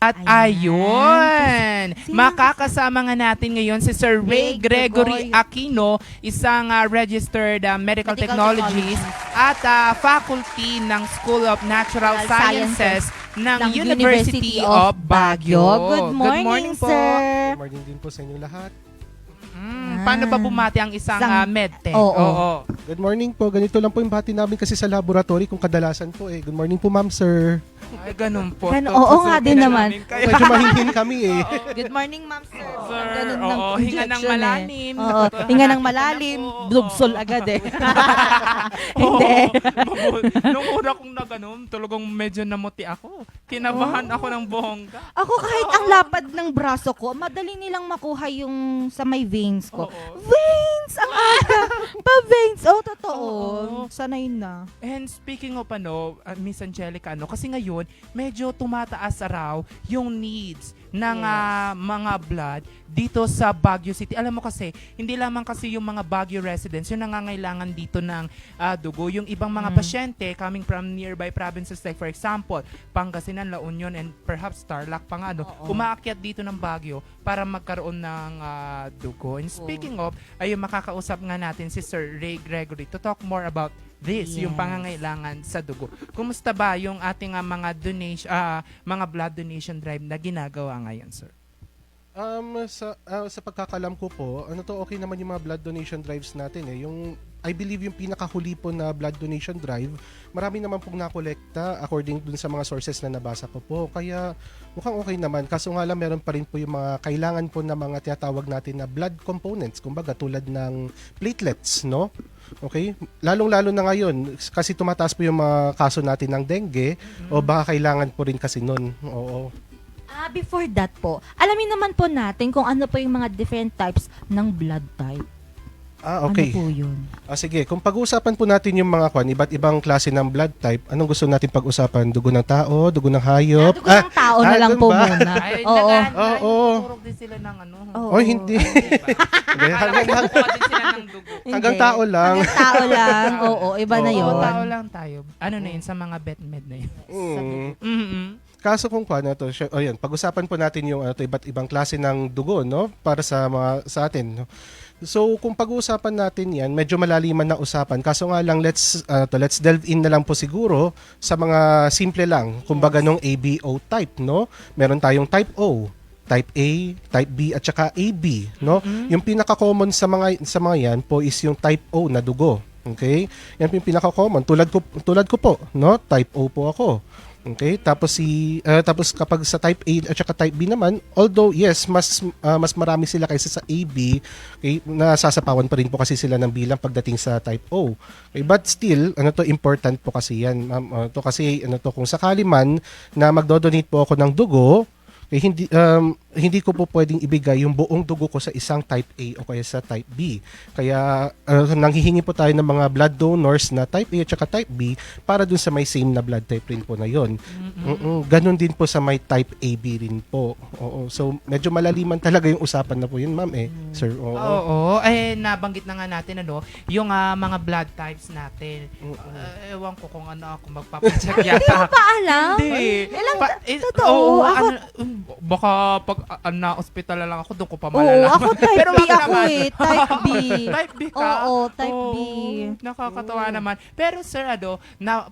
At ayun, Sino? makakasama nga natin ngayon si Sir Ray Ray Gregory Gregory Aquino, isang registered medical technologist at faculty ng School of Natural Sciences ng University of Baguio. Good morning, po. sir. Good morning din po sa inyo lahat. Paano ba bumati ang isang medtech? Oo. Good morning po. Ganito lang po yung bati namin kasi sa laboratory kung kadalasan po eh. Good morning po, ma'am, sir. Ay, ganun po. Oo nga din naman. Medyo mahinhin kami eh. Good morning, ma'am, sir. Sir, Ganun oo, ng hinga ng injection malalim. Oo, hinga ng malalim. Blugsol agad eh. Hindi. Nung una kong naganon, talagang medyo namuti ako. Kinabahan ako ng bongga. Ako kahit ang lapad ng braso ko, madali nilang makuha yung sa may veins ko. Veins! Ang aga! Pa-veins! Oh, totoo. Sanay na. And speaking of Miss Angelica, kasi ngayon, medyo tumataas raw yung needs ng mga blood dito sa Baguio City. Alam mo kasi, hindi lamang kasi yung mga Baguio residents yung nangangailangan dito ng dugo. Yung ibang mga pasyente coming from nearby provinces like for example, Pangasinan, La Union, and perhaps Tarlac pa nga, umaakyat dito ng Baguio para magkaroon ng dugo. And speaking of, ayun, makakausap nga natin si Sir Ray Gregory to talk more about this, yung pangangailangan sa dugo. Kumusta ba yung ating mga donation, mga blood donation drive na ginagawa ngayon, sir? Sa pagkakalam ko po, okay naman yung mga blood donation drives natin eh. I believe yung pinakahuli po na blood donation drive, marami naman pong nakolekta according dun sa mga sources na nabasa ko po. Kaya mukhang okay naman. Kaso nga lang meron pa rin po yung mga kailangan po na mga tinatawag natin na blood components. Kumbaga tulad ng platelets, no? Okay? Lalong-lalo na ngayon kasi tumataas po yung mga kaso natin ng dengue o baka kailangan po rin kasi nun. Oo. Before that po, alamin naman po natin kung ano po yung mga different types ng blood type. Okay. Ano po yun? Sige, kung pag-uusapan po natin yung mga iba't ibang klase ng blood type, anong gusto natin pag-usapan? Dugo ng tao, dugo ng hayop? Dugo ng tao na lang dun po ba? muna. Ay, Oo. nagtuturo din sila ng Oo. Oh, hindi. Hanggang tao lang. Hanggang tao lang. Oo, iba na yun. Oo, tao lang tayo. Ano na yun, sa mga betmed na yun. Kaso kung pag-usapan po natin yung iba't ibang klase ng dugo, no? Para sa atin, no? So, kung pag-uusapan natin yan, medyo malaliman na usapan. Kaso nga lang, let's delve in na lang po siguro sa mga simple lang. Kumbaga nung ABO type, no? Meron tayong type O, type A, type B, at saka AB, no? Yung pinaka-common sa mga yan po is yung type O na dugo. Okay? Yan po yung pinaka-common. Tulad ko po, no? Type O po ako. Okay, tapos kapag sa type A at saka type B naman, although yes, mas marami sila kaysa sa AB, okay, nasasapawan pa rin po kasi sila ng bilang pagdating sa type O. Okay, but still, important po kasi yan. Kung sakali man na magdo-donate po ako ng dugo, hindi ko po pwedeng ibigay yung buong dugo ko sa isang type A o kaya sa type B. Kaya nanghihingi po tayo ng mga blood donors na type A at saka type B para dun sa may same na blood type rin po na yon. Ganon din po sa may type AB rin po. Oo. So medyo malaliman talaga yung usapan na po yun, ma'am sir. Oo. Nabanggit na nga natin yung mga blood types natin. Ewan ko kung ano ako magpapacheck yata. Hindi mo pa alam? Hindi. Totoo. Baka pag na-hospital na lang ako, doon ko pa Oo, malalaman. ako type Pero B baka ako naman. Type B. Type B ka? Oo, type B. Nakakatawa naman. Pero sir,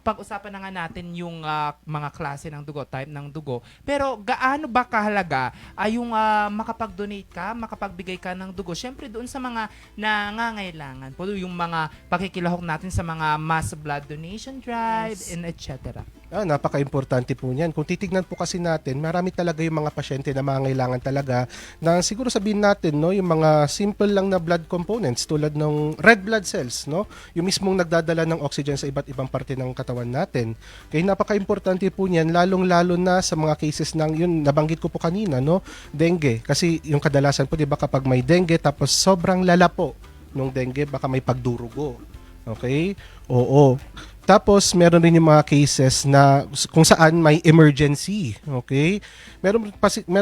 pag-usapan na nga natin yung mga klase ng dugo, type ng dugo. Pero gaano ba kahalaga yung makapag-donate ka, makapagbigay ka ng dugo? Siyempre doon sa mga nangangailangan po, yung mga pakikilahok natin sa mga mass blood donation drive and etc. Napaka-importante po niyan. Kung titignan po kasi natin, marami talaga yung mga pasyente na mangangailangan talaga na siguro sabihin natin, no, yung mga simple lang na blood components tulad ng red blood cells, no, yung mismong nagdadala ng oxygen sa iba't ibang parte ng katawan natin. Kaya napaka-importante po niyan, lalong-lalo na sa mga cases ng, yun, nabanggit ko po kanina, no, dengue. Kasi yung kadalasan po, di ba, kapag may dengue tapos sobrang lala po nung dengue, baka may pagdurugo. Okay? Oo. Tapos meron rin yung mga cases na kung saan may emergency, okay? Meron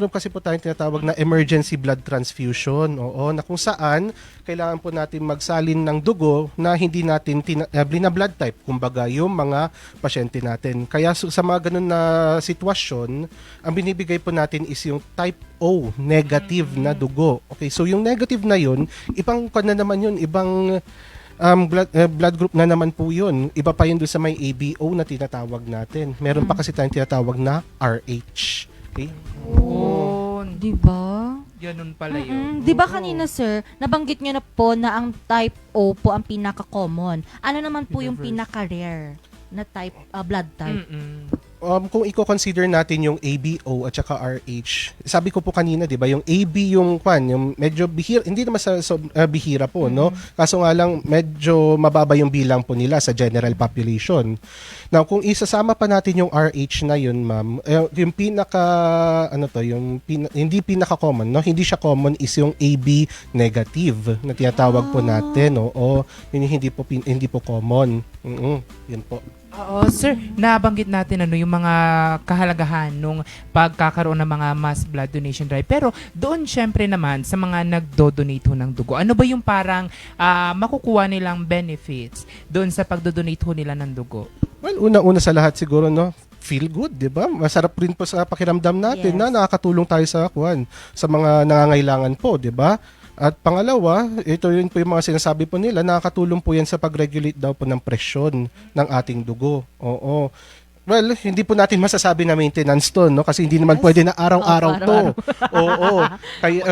kasi po tayong tinatawag na emergency blood transfusion, oo, na kung saan kailangan po natin magsalin ng dugo na hindi natin na blood type, kumbaga yung mga pasyente natin. Kaya sa mga ganun na sitwasyon, ang binibigay po natin is yung type O, negative na dugo. Okay, so yung negative na yun, ibang na naman yun, ibang blood group na naman po yun. Iba pa yun doon sa may ABO na tinatawag natin. Meron pa kasi tayong tinatawag na RH. Okay? Oh, Di ba? ganun pala yun. Di ba kanina, sir, nabanggit nyo na po na ang type O po ang pinaka-common. Ano naman po yung pinaka-rare na type, blood type? Kung i-consider natin yung ABO at saka RH, sabi ko po kanina, 'di ba, yung AB yung medyo bihira, hindi naman bihira po, no? Kaso nga lang medyo mababa yung bilang po nila sa general population. Now, kung isasama pa natin yung RH na yun, ma'am, yung hindi pinaka-common, no? Hindi siya common is yung AB negative na tinatawag po natin, no? O hindi po common. Yun po. Oo, sir, nabanggit natin yung mga kahalagahan nung pagkakaroon ng mga mass blood donation drive. Pero doon syempre naman sa mga nagdo-donate ng dugo, ano ba yung parang makukuha nilang benefits doon sa pagdo-donate nila ng dugo? Well, una-una sa lahat siguro, no, feel good, 'di ba? Masarap rin po sa pakiramdam natin na nakakatulong tayo sa mga nangangailangan po, 'di ba? At pangalawa, ito yun po yung mga sinasabi po nila, nakakatulong po yan sa pag-regulate daw po ng presyon ng ating dugo. Oo. Well, hindi po natin masasabi na maintenance to, no? Kasi hindi naman pwede na araw-araw to. Oo. Kaya,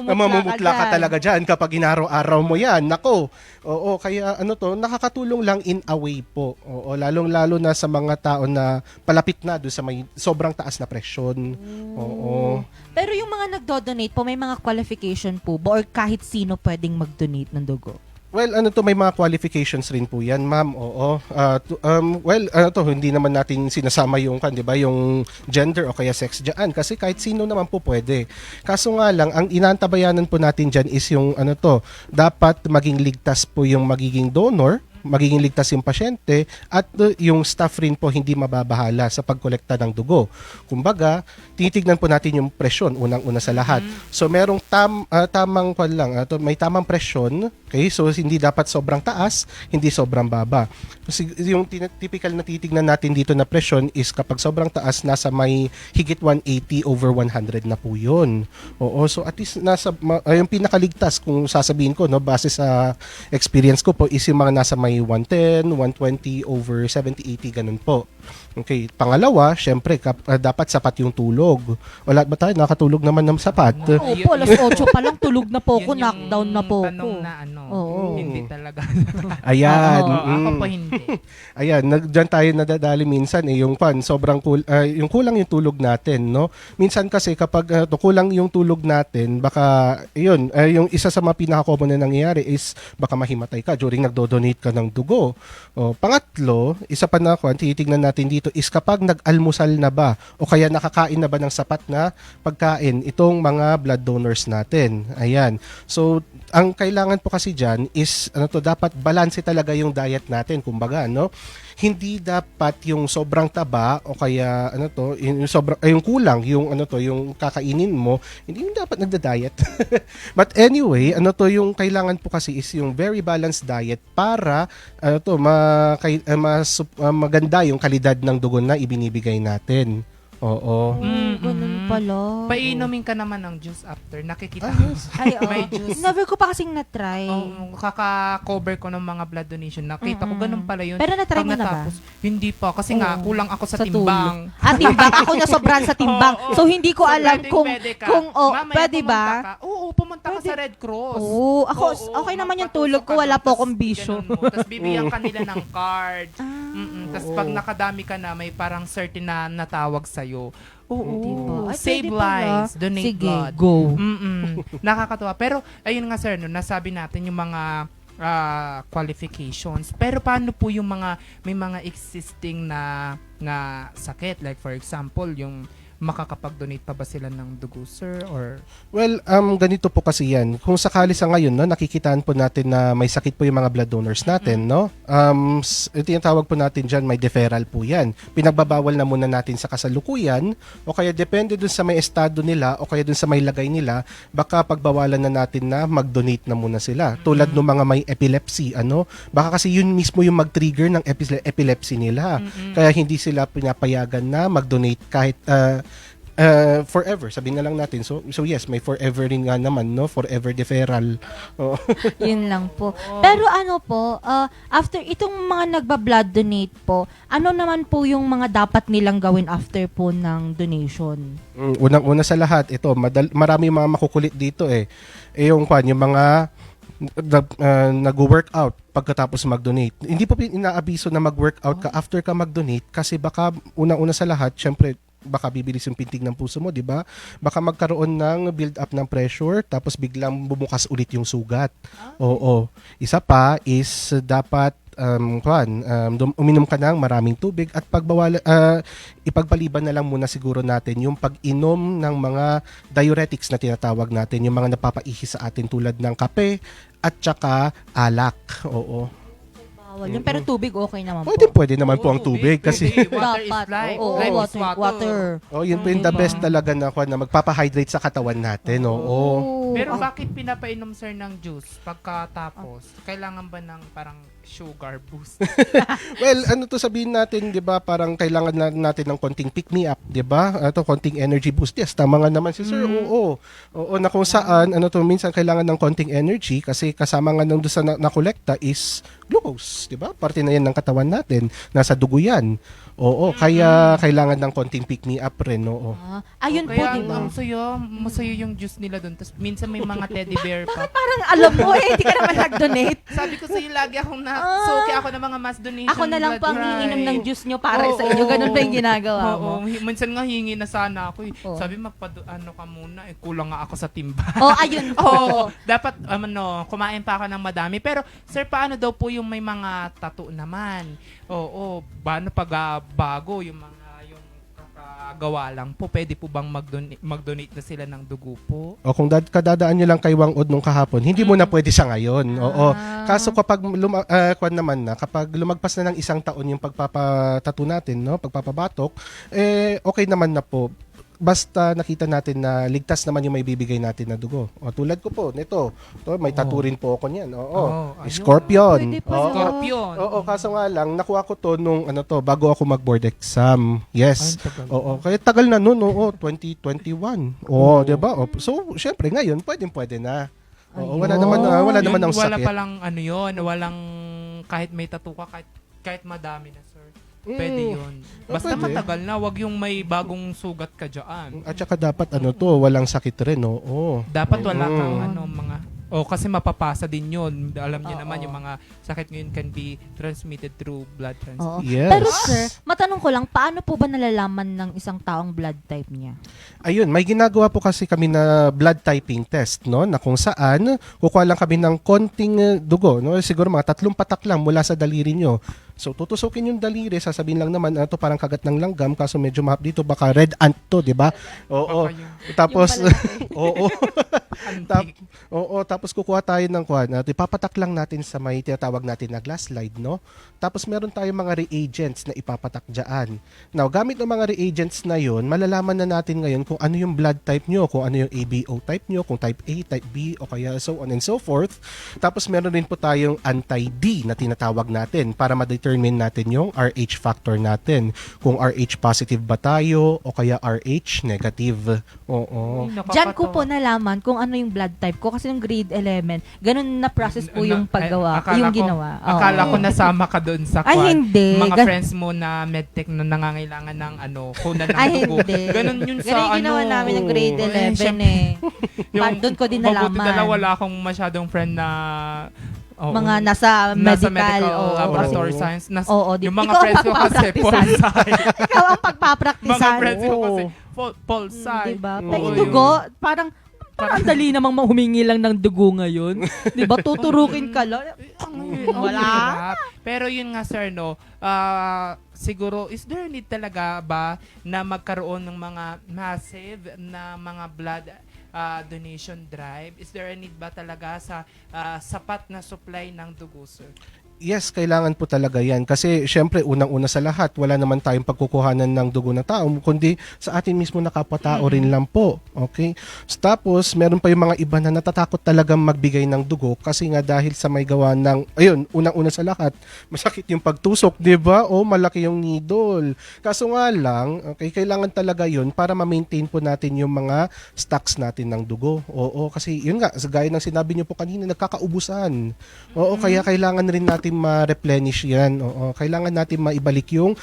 mamumutla ka talaga dyan kapag inaraw-araw mo yan. Nako. Oo, kaya nakakatulong lang in a way po. Oo, lalong-lalo na sa mga tao na palapit na doon sa may sobrang taas na presyon. Oo. Pero yung mga nagdo-donate po, may mga qualification po ba or kahit sino pwedeng mag-donate ng dugo? Well, may mga qualifications rin po yan, ma'am. Oo. Hindi naman natin sinasama yung, di ba, yung gender o kaya sex dyan. Kasi kahit sino naman po pwede. Kaso nga lang, ang inaantabayanan po natin dyan is yung, dapat maging ligtas po yung magiging donor, magiging ligtas yung pasyente, at yung staff rin po hindi mababahala sa pagkolekta ng dugo. Kumbaga, tinitignan po natin yung presyon, unang-una sa lahat. So, merong may tamang presyon, okay? So, hindi dapat sobrang taas, hindi sobrang baba. Kasi yung typical na titignan natin dito na presyon is kapag sobrang taas, nasa may higit 180/100 na po yun. Oo, so at least yung pinakaligtas, kung sasabihin ko, no, base sa experience ko po, is yung mga nasa may 110, 120/70, 80, ganun po. Okay, pangalawa, syempre, dapat sapat yung tulog. Wala ba tayo? Nakatulog naman ng sapat. Opo, alas 8 pa lang, tulog na po ko, Yun yung knockdown na po tanong ko. na Oo. hindi talaga. Ayan. Ako po hindi. Ayan, dyan tayo nadadali minsan yung sobrang yung kulang yung tulog natin, no? Minsan kasi kapag kulang yung tulog natin, baka yung isa sa mga pinaka-common na nangyayari is baka mahimatay ka during nagdo-donate ka ng dugo. Pangatlo, isa pa na titingnan natin dito is kapag nag-almusal na ba o kaya nakakain na ba ng sapat na pagkain itong mga blood donors natin. Ayan. So, ang kailangan po kasi dyan is dapat balanse talaga yung diet natin, kumbaga, no? Hindi dapat yung sobrang taba o kaya yung kulang yung yung kakainin mo, hindi yung dapat nagda-diet. But anyway, yung kailangan po kasi is yung very balanced diet para maganda yung kalidad ng dugo na ibinibigay natin. Oo. Ganun pala. Painumin ka naman ng juice after. Nakikita ko. Ay, May juice. Never ko pa kasing na-try. Kaka-cover ko ng mga blood donation. Nakita ko ganun pala yun. Pero na-try mo na ba? Hindi pa. Kasi nga, kulang ako sa tulog. timbang. Timbang. Ako na sobrang sa timbang. Oo. So, hindi ko So, alam pwedeng kung pwede ka. Mamaya pwede ba? pumunta ka. Oo, pumunta ka sa Red Cross. Oo. Ako, okay naman yung tulog ko. Wala po akong bisyo. Tapos bibigyan ka nila ng card. Tapos pag nakadami ka na, may parang certain na natawag sa'yo. Oo. Diba? Ay, Save pwede pala. lives. Donate Sige, blood. go. Nakakatuwa. Pero, ayun nga sir, nasabi natin yung mga qualifications. Pero paano po yung may mga existing na sakit? Like for example, yung makakapag-donate pa ba sila ng dugo, sir? Or Well, ganito po kasi yan. Kung sakali sa ngayon, no, nakikitaan po natin na may sakit po yung mga blood donors natin, no? Ito yung tawag po natin dyan, may deferral po yan. Pinagbabawal na muna natin sa kasalukuyan, o kaya depende dun sa may estado nila, o kaya dun sa may lagay nila, baka pagbawalan na natin na mag-donate na muna sila. Tulad ng mga may epilepsy, baka kasi yun mismo yung mag-trigger ng epilepsy nila. Kaya hindi sila pinapayagan na mag-donate kahit forever, sabihin na lang natin. So yes, may forever rin nga naman, no? Forever deferral. Oo. Yun lang po. Pero ano po, after itong mga nagba-blood donate po, ano naman po yung mga dapat nilang gawin after po ng donation? Unang-una sa lahat, ito, marami mga makukulit dito eh. Yung mga nag-workout pagkatapos mag-donate. Hindi po inaabiso na mag-workout ka after ka mag-donate kasi baka unang-una sa lahat, syempre, baka bibilis yung pintig ng puso mo, di ba? Baka magkaroon ng build up ng pressure tapos biglang bumukas ulit yung sugat. Oo. Isa pa is dapat uminom ka ng maraming tubig at ipagpaliban na lang muna siguro natin yung pag-inom ng mga diuretics na tinatawag natin, yung mga napapaihi sa atin tulad ng kape at saka alak. Oo. Bawal yun. Pero tubig okay naman po. Pwede naman po ang tubig kasi water is Dapat. life. Oo, Life is water. yun po yung the best talaga na magpapahydrate sa katawan natin. Oo. Pero bakit pinapainom, sir, ng juice pagkatapos? Kailangan ba ng parang sugar boost? Well, sabihin natin, 'di ba, parang kailangan natin ng konting pick me up, 'di ba? Konting energy boost. Yes, tama nga naman si sir. Oo, na kung saan minsan kailangan ng konting energy kasi kasama nga nang doon sa nakolekta is glucose, 'di ba? Parte na 'yan ng katawan natin, nasa dugo 'yan. Oo, kaya kailangan ng konting pick me up rin, oo. Ayun po, Kaya di ba? masayo yung juice nila doon. Tapos minsan may mga teddy bear pa. Parang alam mo hindi ka naman nag-donate. Sabi ko sa'yo, lagi akong suki ako ng mga mass donation. Ako na lang po ang blood iinom ng drive. juice nyo para sa inyo. Ganun ba yung ginagawa mo? Oo, minsan nga hingi na sana ako. Oo. Sabi ka muna, kulang nga ako sa timba. Ayun po. Oo, dapat kumain pa ako ng madami. Pero sir, paano daw po yung may mga tattoo naman? Oo, paano pag bago yung kakagawa lang po? Pwede po bang mag-donate na sila ng dugo po? O kung kadadaan nyo lang kay Wang Od nung kahapon, hindi mo na pwede sa ngayon. Oo. Kaso kapag kapag lumagpas na ng 1 taon yung pagpapatato natin, no, pagpapabatok, okay naman na po. Basta nakita natin na ligtas naman yung may bibigay natin na dugo. Tulad ko po, nito. May tattoo rin po ako niyan. Ayun. Scorpion. Pwede pa Oo. sa- Scorpion. Oo, kaso nga lang, nakuha ko to nung bago ako mag-board exam. Yes. Ay, tagal. Oo, kaya tagal na noon, 2021. Oo, 'di ba? So, syempre ngayon, pwede na. Oo, wala naman ang Wala sakit. palang walang kahit may tattoo ka, kahit madami na, sir. Pwede yun. Basta pwede. matagal na, wag yung may bagong sugat ka dyan. At saka dapat walang sakit rin, oo. Dapat wala kang kasi mapapasa din yun. Alam niyo naman yung mga sakit ngayon can be transmitted through blood transfusion. Oo. Yes. Pero sir, matanong ko lang, paano po ba nalalaman ng isang taong blood type niya? Ayun, may ginagawa po kasi kami na blood typing test, no, na kung saan kukuha lang kami ng konting dugo, no, siguro mga 3 patak lang mula sa daliri nyo. So, tutusukin yung daliri, sasabihin lang naman, ito parang kagat ng langgam, kaso medyo mahap dito, baka red ant to, di ba? Oo. Baka yung Tapos, Yung pala, oo. antique. Tapos kukuha tayo ng ipapatak lang natin sa may tinatawag natin na glass slide, no? Tapos meron tayong mga reagents na ipapatak dyan. Now, gamit ng mga reagents na yun, malalaman na natin ngayon kung ano yung blood type nyo, kung ano yung ABO type nyo, kung type A, type B, o kaya so on and so forth. Tapos meron rin po tayong anti-D na tinatawag natin para ma-determine natin yung RH factor natin. Kung RH positive ba tayo o kaya RH negative. Oo. Ay, Diyan ko nakakatawa. po nalaman kung ano yung blood type ko kasi yung grade 11, ganun na process po yung paggawa, yung ginawa. Oo. Akala ko nasama ka doon sa Ay, hindi. mga friends mo na medtech na nangangailangan ng kunan ng Ay, dugo. hindi. Ganun yun sa Ganun yung ginawa namin ng grade 11 doon ko din nalaman. Mabuti na wala akong masyadong friend na Mga nasa medical. Oo, laboratory kasi- science. Oo, Yung mga ikaw ang friends ko kasi pagpapraktisan. Polsci. Ikaw ang Mga pagpapraktisan. friends ko kasi Oo. Polsci. Diba? Oo, Pero yung yun. dugo, parang Parang ang dali namang humingi lang ng dugo ngayon. Di ba? Tuturukin ka lang. Wala. Pero yun nga sir, no, siguro, is there need talaga ba na magkaroon ng mga massive na mga blood donation drive? Is there a need ba talaga sa sapat na supply ng dugo, sir? Yes, kailangan po talaga yan. Kasi syempre, unang-una sa lahat, wala naman tayong pagkukuhanan ng dugo ng tao, kundi sa atin mismo na kapwa-tao rin lang po. Okay? So, tapos, meron pa yung mga iba na natatakot talagang magbigay ng dugo kasi nga dahil sa may gawa ng, ayun, unang-una sa lahat, masakit yung pagtusok, di ba? O malaki yung needle. Kaso nga lang, okay, kailangan talaga yun para ma-maintain po natin yung mga stocks natin ng dugo. Oo, kasi yun nga, gaya ng sinabi niyo po kanina, nagkakaubusan. Oo, kaya kailangan rin natin ma-replenish yan. Oo, kailangan natin maibalik yung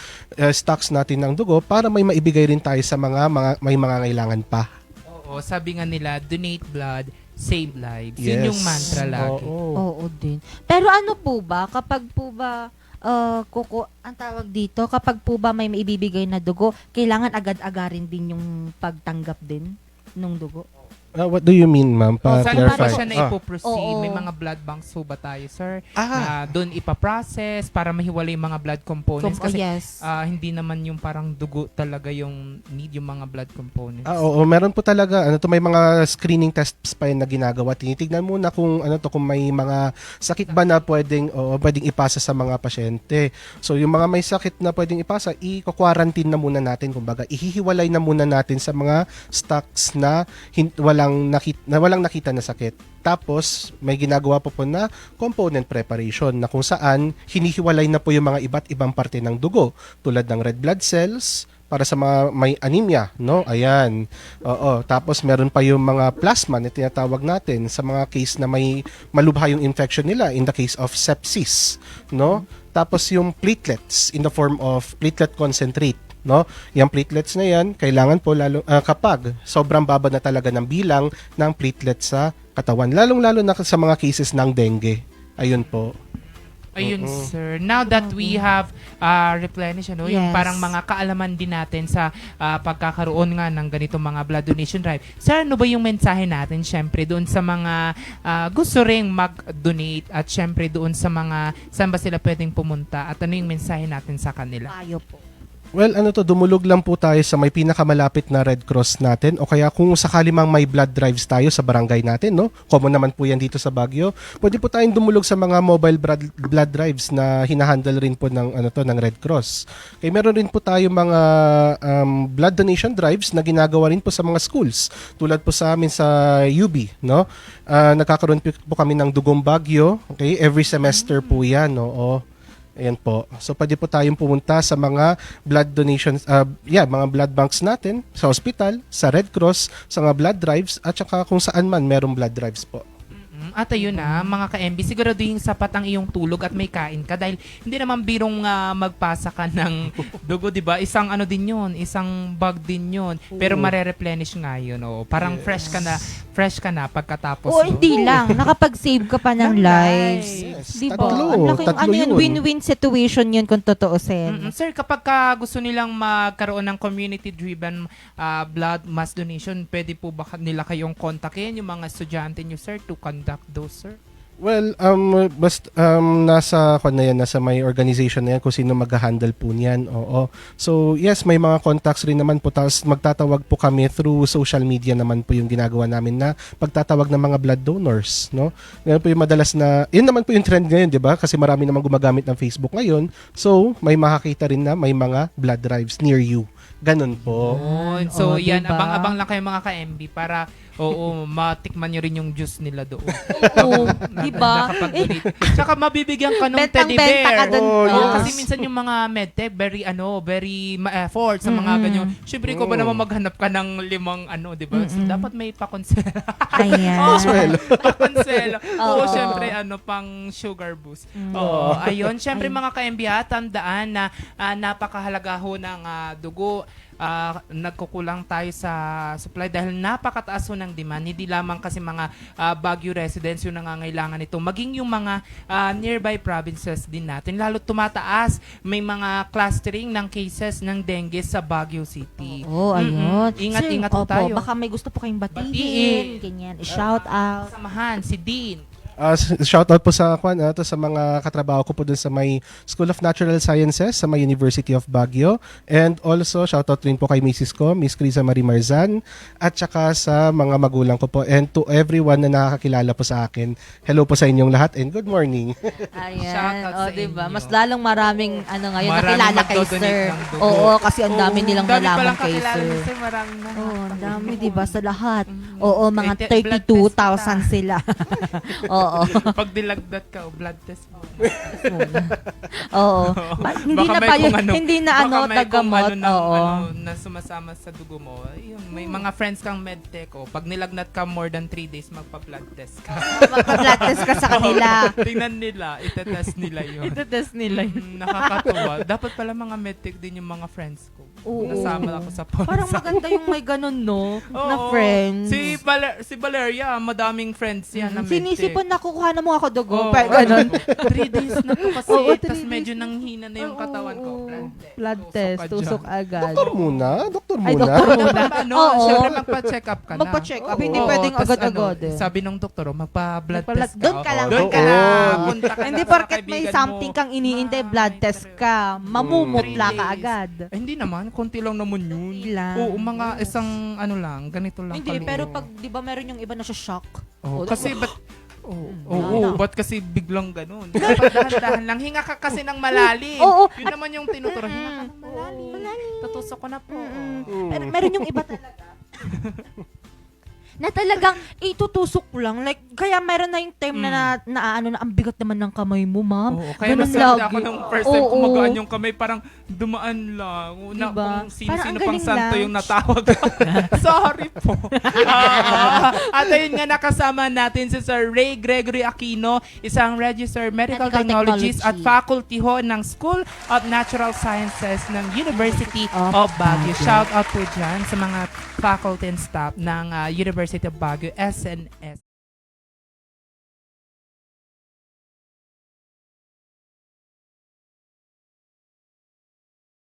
stocks natin ng dugo para may maibigay rin tayo sa may mga kailangan pa. Oo, sabi nga nila, donate blood, save lives. Yes. Yun yung mantra lagi. Oo din. Pero ano po ba, kapag po ba, ang tawag dito, kapag po ba may maibibigay na dugo, kailangan agad-agarin din yung pagtanggap din ng dugo? What do you mean, ma'am? Saan ba Pa-clarify. siya na ipoproceed? Oo. May mga blood banks po ba tayo, sir? Na doon ipaprocess para mahiwalay yung mga blood components? Kasi yes. hindi naman yung parang dugo talaga yung need yung mga blood components. Oo, meron po talaga may mga screening tests pa yun na ginagawa. Tinitignan muna kung kung may mga sakit ba na pwedeng ipasa sa mga pasyente. So yung mga may sakit na pwedeng ipasa, i-quarantine na muna natin, kumbaga ihihiwalay na muna natin sa mga stocks na walang nakita na sakit. Tapos, may ginagawa po na component preparation na kung saan hinihiwalay na po yung mga iba't ibang parte ng dugo tulad ng red blood cells para sa mga may anemia, no? Ayan. Oo. Tapos, meron pa yung mga plasma na tinatawag natin sa mga case na may malubha yung infection nila in the case of sepsis, no? Tapos, yung platelets in the form of platelet concentrate. No? Yung platelets na yan, kailangan po lalo kapag sobrang baba na talaga ng bilang ng platelets sa katawan, lalong-lalo na sa mga cases ng dengue. Ayun po. Ayun, sir. Now that we have replenished, yung Yes. parang mga kaalaman din natin sa pagkakaroon nga ng ganitong mga blood donation drive. Sir, ano ba yung mensahe natin, syempre, doon sa mga gusto ring mag-donate at syempre doon sa mga saan ba sila pwedeng pumunta at ano yung mensahe natin sa kanila? Tayo po. Well, dumulog lang po tayo sa may pinakamalapit na Red Cross natin o kaya kung sakali mang may blood drives tayo sa barangay natin, no? Common naman po yan dito sa Baguio. Pwede po tayong dumulog sa mga mobile blood drives na hinahandle rin po ng ng Red Cross. Kaya meron rin po tayo mga blood donation drives na ginagawa rin po sa mga schools. Tulad po sa amin sa UB, no? Nagkakaroon po kami ng Dugong Baguio, okay? Every semester po yan, no? Ayan po. So, pwede po tayong pumunta sa mga blood donations, mga blood banks natin, sa hospital, sa Red Cross, sa mga blood drives, at saka kung saan man merong blood drives po. At ayun na, mga ka-MB, siguraduhin sapat ang iyong tulog at may kain ka dahil hindi naman birong magpasa ka ng dugo, di ba? Isang din yun, isang bag din yun. Pero mare-replenish nga yun. Parang fresh ka na pagkatapos. Hindi lang. Nakapag-save ka pa ng lives. Yes. Di ba? Tatlo. Ang laking Tatlo yun, yun. win-win situation yun kung totoosin. Sir, kapag gusto nilang magkaroon ng community-driven blood mass donation, pwede po ba nila kayong kontakin yung mga estudyante nyo, sir, to conduct those, sir? Well, nasa may organization na yan kung sino mag-handle po niyan. Oo. So, yes, may mga contacts rin naman po. Tapos magtatawag po kami through social media naman po yung ginagawa namin na pagtatawag ng mga blood donors, no? Yan po yung madalas yun naman po yung trend ngayon, di ba? Kasi marami naman gumagamit ng Facebook ngayon. So, may makakita rin na may mga blood drives near you. Ganun po. So, yan, diba? abang-abang lang kayo mga ka-MB para matikman nyo rin yung juice nila doon. Oo, di ba? Tsaka mabibigyan ka ng teddy Bentang-benta ka bear. dun. Kasi minsan yung mga medtech, very ma-effort sa mga ganyan. Siyempre, ko ba naman maghanap ka ng 5, di ba? So, dapat may pakonsela. Ayan. Pakonsela. Oo, Oo. siyempre, pang sugar boost. Oo, ayun. Siyempre, mga ka-MB, tandaan na napakahalaga ho ng dugo. nagkukulang tayo sa supply dahil napakataas ho ng demand. Hindi lamang kasi mga Baguio residents yung nangangailangan nito, maging yung mga nearby provinces din natin. Lalo tumataas, may mga clustering ng cases ng dengue sa Baguio City. Oo, ayun. Ingat-ingat Sir, po tayo. Baka may gusto po kayong batiin. Batiin. Ganyan. I-shout out. Samahan, si Dean. Shoutout po sa to sa mga katrabaho ko po dun sa may School of Natural Sciences sa may University of Baguio, and also shoutout rin po kay Mrs. ko, Miss Criza Marie Marzan, at saka sa mga magulang ko po, and to everyone na nakakakilala po sa akin. Hello po sa inyong lahat and good morning. Ayan. Shoutout O, sa diba? inyo. Mas lalong maraming ngayon Maraming nakilala kay magdodonate sir. ng dugo. Oo, kasi ang dami nilang Dami nalaman palang kay kakilala sir. ni sir. Maraming na. Oo, ang dami, diba? Sa lahat. Mm. Oo, mga Blood test 32,000 sila. Oo. Pag dilagdat ka, bloods test mo. Muna. Oo. Hindi Baka na may pa yun, kung ano, hindi na baka may kung tagamot. ano ng, Oo. na sumasama sa dugo mo. Ayun, may mga friends kang medtech. Pag nilagnat ka more than 3 days, magpa-blood test ka. Magpa-blood test ka sa kanila. Tingnan nila, itetest nila yun. Ito-test nila yun. Nakakatuwa. Dapat pala mga medtech din yung mga friends ko. Oo. Nasama ako sa Ponsa. Parang maganda yung may ganun, no? Na Oo. friends. Si Valeria, madaming friends yan na medtech. Sinisipon na kukuha na mo ako dugo. Oo, Parang ganun. 3 days na to kasi. Oo, 3 Tapos days medyo nanghina na yung Oo, katawan ko. oo. Blood Blood Tusok test, ka tusok dyan. agad. Doktor muna. Ay, doktor muna. Dapat ano, Oo. syempre magpa-check up ka na. Magpa-check up. Oo. Hindi Oo, pwedeng tas agad-agad ano, eh. Sabi nung doktor, magpa-blood Magpa-blood- test ka. doon ka lang. Doon ka Oo. lang. Punta ka Hindi lang sa porket may kaibigan something mo. kang iniintay, blood Ay, test pero- ka. Mamumutla 3 ka days. agad. Eh, hindi naman, konti lang naman yun. Konti lang. Oo, mga isang ano lang, ganito lang Hindi, kami. pero pag, di ba meron yung iba na siya shock? Oh, Oo, kasi ba't Wala na. ba't kasi biglang ganun? Dapat dahan-dahan lang. Hinga ka kasi ng malalim. Oo. Yun naman yung tinuturo. Hinga ka ng malalim. Tutusok ko na po. Pero meron yung iba talaga. Na talagang itutusok lang. Like, kaya meron na yung time na ano na ang bigat naman ng kamay mo, ma'am. Oo, kaya Ganun nasakit lagi. ako nung first time Oo. kumagaan yung kamay, parang dumaan lang. Na, Diba? kung sino-sino Parang ang pang galing santo lang. yung natawag. Sorry po. At ayun nga, nakasama natin si Sir Ray Gregory Aquino, isang registered medical Medical technologist at technology. faculty ho ng School of Natural Sciences ng University Of of Baguio. Baguio. Shout out po dyan sa mga faculty and staff ng University of Baguio, SNS.